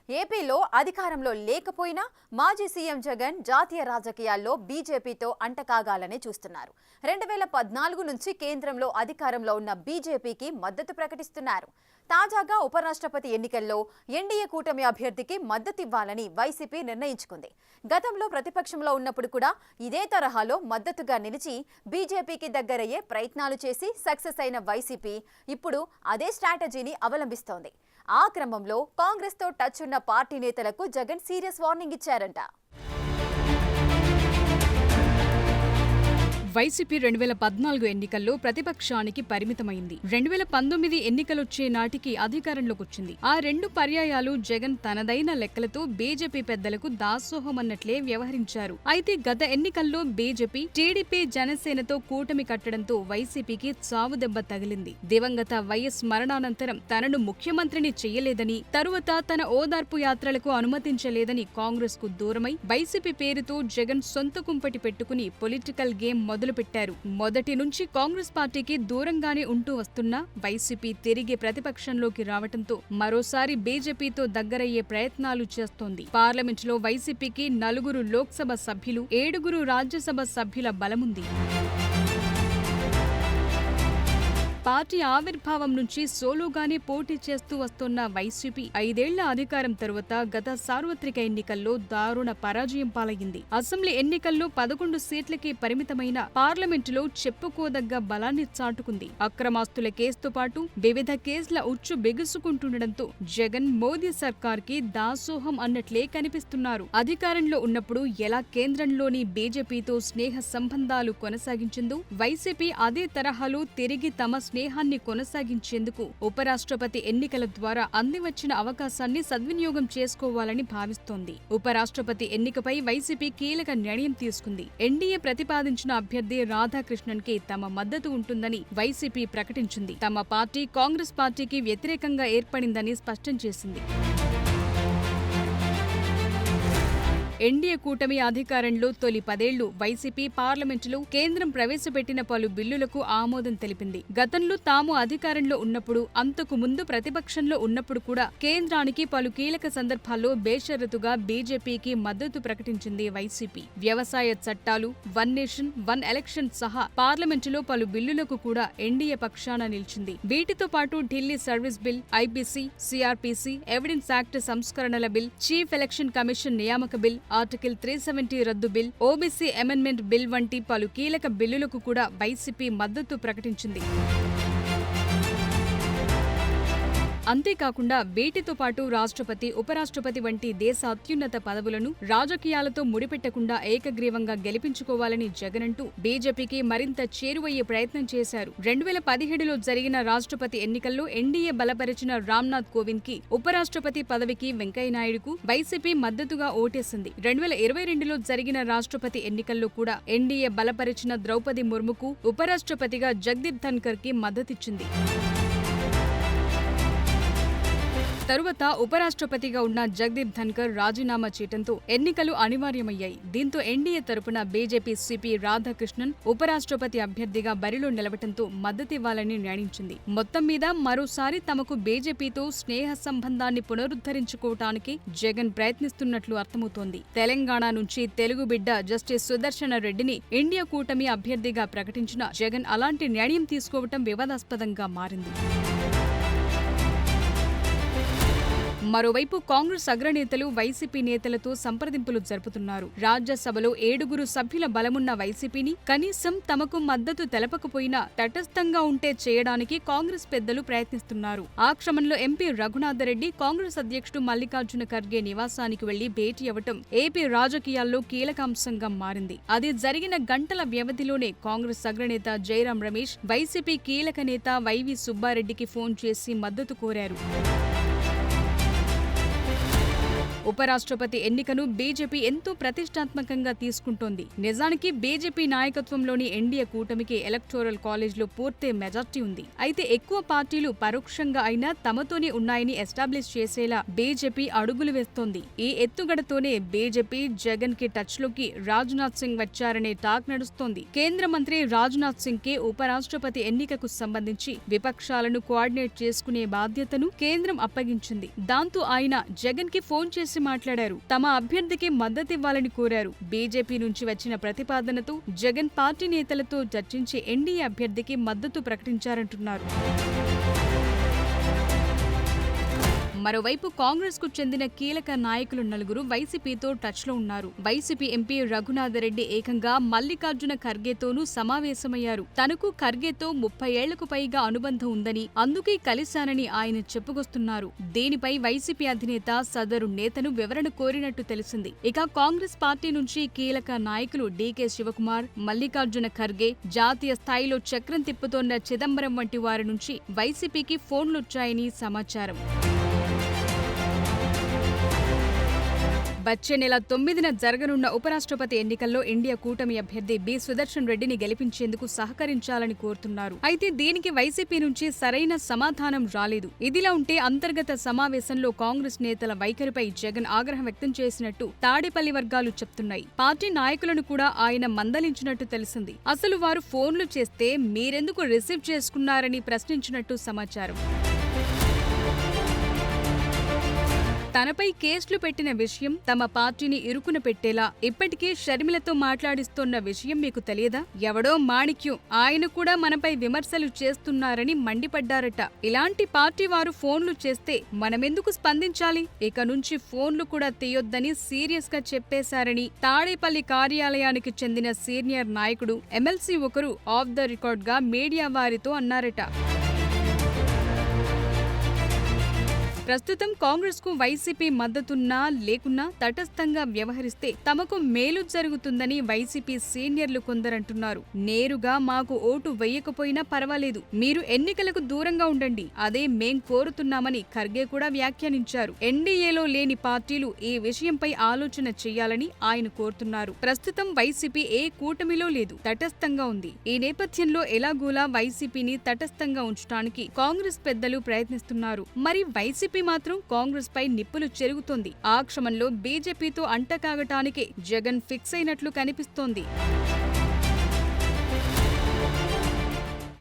ఏపీలో అధికారంలో లేకపోయినా మాజీ సీఎం జగన్ జాతీయ రాజకీయాల్లో బీజేపీతో అంటకాగాలని చూస్తున్నారు. 2014 నుంచి కేంద్రంలో అధికారంలో ఉన్న బీజేపీకి మద్దతు ప్రకటిస్తున్నారు. తాజాగా ఉపరాష్ట్రపతి ఎన్నికల్లో ఎన్డీఏ కూటమి అభ్యర్థికి మద్దతివ్వాలని వైసీపీ నిర్ణయించుకుంది. గతంలో ప్రతిపక్షంలో ఉన్నప్పుడు కూడా ఇదే తరహాలో మద్దతుగా నిలిచి బీజేపీకి దగ్గరయ్యే ప్రయత్నాలు చేసి సక్సెస్ అయిన వైసీపీ ఇప్పుడు అదే స్ట్రాటజీని అవలంబిస్తోంది. ఆ క్రమంలో కాంగ్రెస్ తో టచ్ ఉన్న పార్టీ నేతలకు జగన్ సీరియస్ వార్నింగ్ ఇచ్చారంట. వైసీపీ 2014 ఎన్నికల్లో ప్రతిపక్షానికి పరిమితమైంది. 2019 ఎన్నికలొచ్చే నాటికి అధికారంలోకి వచ్చింది. ఆ రెండు పర్యాయాలు జగన్ తనదైన లెక్కలతో బీజేపీ పెద్దలకు దాసోహమన్నట్లే వ్యవహరించారు. అయితే గత ఎన్నికల్లో బీజేపీ, టీడీపీ, జనసేనతో కూటమి కట్టడంతో వైసీపీకి చావుదెబ్బ తగిలింది. దివంగత వైఎస్ మరణానంతరం తనను ముఖ్యమంత్రిని చెయ్యలేదని, తరువాత తన ఓదార్పు యాత్రలకు అనుమతించలేదని కాంగ్రెస్ కు దూరమై వైసీపీ పేరుతో జగన్ సొంత కుంపటి పెట్టుకుని పొలిటికల్ గేమ్ మొదలుపెట్టారు. మొదటి నుంచి కాంగ్రెస్ పార్టీకి దూరంగానే ఉంటూ వస్తున్న వైసీపీ తిరిగి ప్రతిపక్షంలోకి రావడంతో మరోసారి బీజేపీతో దగ్గరయ్యే ప్రయత్నాలు చేస్తోంది. పార్లమెంటులో వైసీపీకి 4 లోక్సభ సభ్యులు, 7 రాజ్యసభ సభ్యుల బలముంది. పార్టీ ఆవిర్భావం నుంచి సోలోగానే పోటీ చేస్తూ వస్తున్న వైసీపీ 5 ఏళ్ల అధికారం తరువాత గత సార్వత్రిక ఎన్నికల్లో దారుణ పరాజయం పాలయ్యింది. అసెంబ్లీ ఎన్నికల్లో 11 సీట్లకే పరిమితమైన పార్లమెంటులో చెప్పుకోదగ్గ బలాన్ని చాటుకుంది. అక్రమాస్తుల కేసుతో పాటు వివిధ కేసుల ఉచ్చు బిగుసుకుంటుండటంతో జగన్ మోదీ సర్కార్ కి దాసోహం అన్నట్లే కనిపిస్తున్నారు. అధికారంలో ఉన్నప్పుడు ఎలా కేంద్రంలోని బీజేపీతో స్నేహ సంబంధాలు కొనసాగించిందో వైసీపీ అదే తరహాలో తిరిగి తమ స్నేహాన్ని కొనసాగించేందుకు ఉపరాష్ట్రపతి ఎన్నికల ద్వారా అందివచ్చిన అవకాశాన్ని సద్వినియోగం చేసుకోవాలని భావిస్తోంది. ఉపరాష్ట్రపతి ఎన్నికపై వైసీపీ కీలక నిర్ణయం తీసుకుంది. ఎన్డీఏ ప్రతిపాదించిన అభ్యర్థి రాధాకృష్ణన్ కి తమ మద్దతు ఉంటుందని వైసీపీ ప్రకటించింది. తమ పార్టీ కాంగ్రెస్ పార్టీకి వ్యతిరేకంగా ఏర్పడిందని స్పష్టం చేసింది. ఎన్డీఏ కూటమి అధికారంలో తొలి 10 ఏళ్లు వైసీపీ పార్లమెంటులో కేంద్రం ప్రవేశపెట్టిన పలు బిల్లులకు ఆమోదం తెలిపింది. గతంలో తాము అధికారంలో ఉన్నప్పుడు, అంతకు ముందు ప్రతిపక్షంలో ఉన్నప్పుడు కూడా కేంద్రానికి పలు కీలక సందర్భాల్లో బేషరతుగా బీజేపీకి మద్దతు ప్రకటించింది వైసీపీ. వ్యవసాయ చట్టాలు, వన్ నేషన్ వన్ ఎలక్షన్ సహా పార్లమెంటులో పలు బిల్లులకు కూడా ఎన్డీఏ పక్షాన నిలిచింది. వీటితో పాటు Delhi service bill, IPC, CrPC, evidence act సంస్కరణల బిల్, చీఫ్ ఎలక్షన్ కమిషన్ నియామక బిల్, ఆర్టికల్ 370 రద్దు బిల్, ఓబీసీ అమెండ్మెంట్ బిల్ వంటి పలు కీలక బిల్లులకు కూడా వైసీపీ మద్దతు ప్రకటించింది. అంతేకాకుండా వీటితో పాటు రాష్ట్రపతి, ఉపరాష్ట్రపతి వంటి దేశ అత్యున్నత పదవులను రాజకీయాలతో ముడిపెట్టకుండా ఏకగ్రీవంగా గెలిపించుకోవాలని జగనంటూ బీజేపీకి మరింత చేరువయ్యే ప్రయత్నం చేశారు. 2017లో జరిగిన రాష్ట్రపతి ఎన్నికల్లో ఎన్డీఏ బలపరిచిన రామ్నాథ్ కోవింద్ కి, ఉపరాష్ట్రపతి పదవికి వెంకయ్యనాయుడుకు వైసీపీ మద్దతుగా ఓటేసింది. 2022లో జరిగిన రాష్ట్రపతి ఎన్నికల్లో కూడా ఎన్డీఏ బలపరిచిన ద్రౌపది ముర్ముకు, ఉపరాష్ట్రపతిగా జగదీప్ ధన్కర్ కి మద్దతిచ్చింది. తరువాత ఉపరాష్ట్రపతిగా ఉన్న జగదీప్ ధన్కర్ రాజీనామా చేయడంతో ఎన్నికలు అనివార్యమయ్యాయి. దీంతో ఎన్డీఏ తరపున బీజేపీ సిపి రాధాకృష్ణన్ ఉపరాష్ట్రపతి అభ్యర్థిగా బరిలో నిలవటంతో మద్దతివ్వాలని నిర్ణయించింది. మొత్తం మీద మరోసారి తమకు బీజేపీతో స్నేహ సంబంధాన్ని పునరుద్ధరించుకోవటానికి జగన్ ప్రయత్నిస్తున్నట్లు అర్థమవుతోంది. తెలంగాణ నుంచి తెలుగు బిడ్డ జస్టిస్ సుదర్శన రెడ్డిని ఇండియా కూటమి అభ్యర్థిగా ప్రకటించిన జగన్ అలాంటి నిర్ణయం తీసుకోవటం వివాదాస్పదంగా మారింది. మరోవైపు కాంగ్రెస్ అగ్రనేతలు వైసీపీ నేతలతో సంప్రదింపులు జరుపుతున్నారు. రాజ్యసభలో 7 సభ్యుల బలమున్న వైసీపీని కనీసం తమకు మద్దతు తెలపకపోయినా తటస్థంగా ఉంటే చేయడానికి కాంగ్రెస్ పెద్దలు ప్రయత్నిస్తున్నారు. ఆ క్రమంలో ఎంపీ రఘునాథరెడ్డి కాంగ్రెస్ అధ్యక్షుడు మల్లికార్జున ఖర్గే నివాసానికి వెళ్లి భేటీ అవ్వటం ఏపీ రాజకీయాల్లో కీలకాంశంగా మారింది. అది జరిగిన గంటల వ్యవధిలోనే కాంగ్రెస్ అగ్రనేత జైరాం రమేష్ వైసీపీ కీలక నేత వైవి సుబ్బారెడ్డికి ఫోన్ చేసి మద్దతు కోరారు. ఉపరాష్ట్రపతి ఎన్నికను బీజేపీ ఎంతో ప్రతిష్టాత్మకంగా తీసుకుంటోంది. నిజానికి బీజేపీ నాయకత్వంలోని ఎన్డీఏ కూటమికి ఎలక్టోరల్ కాలేజ్లో పూర్తి మెజార్టీ ఉంది. అయితే ఎక్కువ పార్టీలు పరోక్షంగా అయినా తమతోనే ఉన్నాయని ఎస్టాబ్లిష్ చేసేలా బీజేపీ అడుగులు వేస్తోంది. ఈ ఎత్తుగడతోనే బీజేపీ జగన్ కి టచ్ లోకి రాజ్నాథ్ సింగ్ వచ్చారనే టాక్ నడుస్తోంది. కేంద్ర మంత్రి రాజ్నాథ్ సింగ్ కి ఉపరాష్ట్రపతి ఎన్నికకు సంబంధించి విపక్షాలను కోఆర్డినేట్ చేసుకునే బాధ్యతను కేంద్రం అప్పగించింది. దాంతో ఆయన జగన్ కి ఫోన్ చేసి మాట్లాడారు. తమ అభ్యర్థికి మద్దతివ్వాలని కోరారు. బీజేపీ నుంచి వచ్చిన ప్రతిపాదనతో జగన్ పార్టీ నేతలతో చర్చించి ఎన్డీఏ అభ్యర్థికి మద్దతు ప్రకటించారంటున్నారు. మరోవైపు కాంగ్రెస్ కు చెందిన కీలక నాయకులు నలుగురు వైసీపీతో టచ్ లో ఉన్నారు. వైసీపీ ఎంపీ రఘునాథరెడ్డి ఏకంగా మల్లికార్జున ఖర్గేతోనూ సమావేశమయ్యారు. తనకు ఖర్గేతో 30 ఏళ్లకు పైగా అనుబంధం ఉందని, అందుకే కలిశానని ఆయన చెప్పుకొస్తున్నారు. దీనిపై వైసీపీ అధినేత సదరు నేతను వివరణ కోరినట్టు తెలిసింది. ఇక కాంగ్రెస్ పార్టీ నుంచి కీలక నాయకులు డీకే శివకుమార్, మల్లికార్జున ఖర్గే, జాతీయ స్థాయిలో చక్రం తిప్పుతోన్న చిదంబరం వంటి వారి నుంచి వైసీపీకి ఫోన్లొచ్చాయని సమాచారం. వచ్చే నెల 9న జరగనున్న ఉపరాష్ట్రపతి ఎన్నికల్లో ఇండియా కూటమి అభ్యర్థి బి సుదర్శన్ రెడ్డిని గెలిపించేందుకు సహకరించాలని కోరుతున్నారు. అయితే దీనికి వైసీపీ నుంచి సరైన సమాధానం రాలేదు. ఇదిలా ఉంటే అంతర్గత సమావేశంలో కాంగ్రెస్ నేతల వైఖరిపై జగన్ ఆగ్రహం వ్యక్తం చేసినట్టు తాడేపల్లి వర్గాలు చెప్తున్నాయి. పార్టీ నాయకులను కూడా ఆయన మందలించినట్టు తెలిసింది. అసలు వారు ఫోన్లు చేస్తే మీరెందుకు రిసీవ్ చేసుకున్నారని ప్రశ్నించినట్టు సమాచారం. తనపై కేసులు పెట్టిన విషయం, తమ పార్టీని ఇరుకున పెట్టేలా ఇప్పటికే షర్మిలతో మాట్లాడిస్తోన్న విషయం మీకు తెలియదా? ఎవడో మాణిక్యం, ఆయన కూడా మనపై విమర్శలు చేస్తున్నారని మండిపడ్డారట. ఇలాంటి పార్టీ వారు ఫోన్లు చేస్తే మనమెందుకు స్పందించాలి? ఇక నుంచి ఫోన్లు కూడా తీయొద్దని సీరియస్ గా చెప్పేశారని తాడేపల్లి కార్యాలయానికి చెందిన సీనియర్ నాయకుడు ఎమ్మెల్సీ ఒకరు ఆఫ్ ద రికార్డ్ గా మీడియా వారితో అన్నారట. ప్రస్తుతం కాంగ్రెస్ కు వైసీపీ మద్దతున్నా లేకున్నా తటస్థంగా వ్యవహరిస్తే తమకు మేలు జరుగుతుందని వైసీపీ సీనియర్లు కొందరంటున్నారు. నేరుగా మాకు ఓటు వేయకపోయినా పర్వాలేదు, మీరు ఎన్నికలకు దూరంగా ఉండండి, అదే మేం కోరుతున్నామని ఖర్గే కూడా వ్యాఖ్యానించారు. ఎన్డీఏలో లేని పార్టీలు ఈ విషయంపై ఆలోచన చేయాలని ఆయన కోరుతున్నారు. ప్రస్తుతం వైసీపీ ఏ కూటమిలో లేదు, తటస్థంగా ఉంది. ఈ నేపథ్యంలో ఎలాగోలా వైసీపీని తటస్థంగా ఉంచడానికి కాంగ్రెస్ పెద్దలు ప్రయత్నిస్తున్నారు. మరి వైసీపీ మాత్రం కాంగ్రెస్ పై నిప్పులు చెరుగుతోంది. ఆ క్షమంలో బీజేపీతో అంటకాగటానికి జగన్ ఫిక్స్ అయినట్లు కనిపిస్తోంది.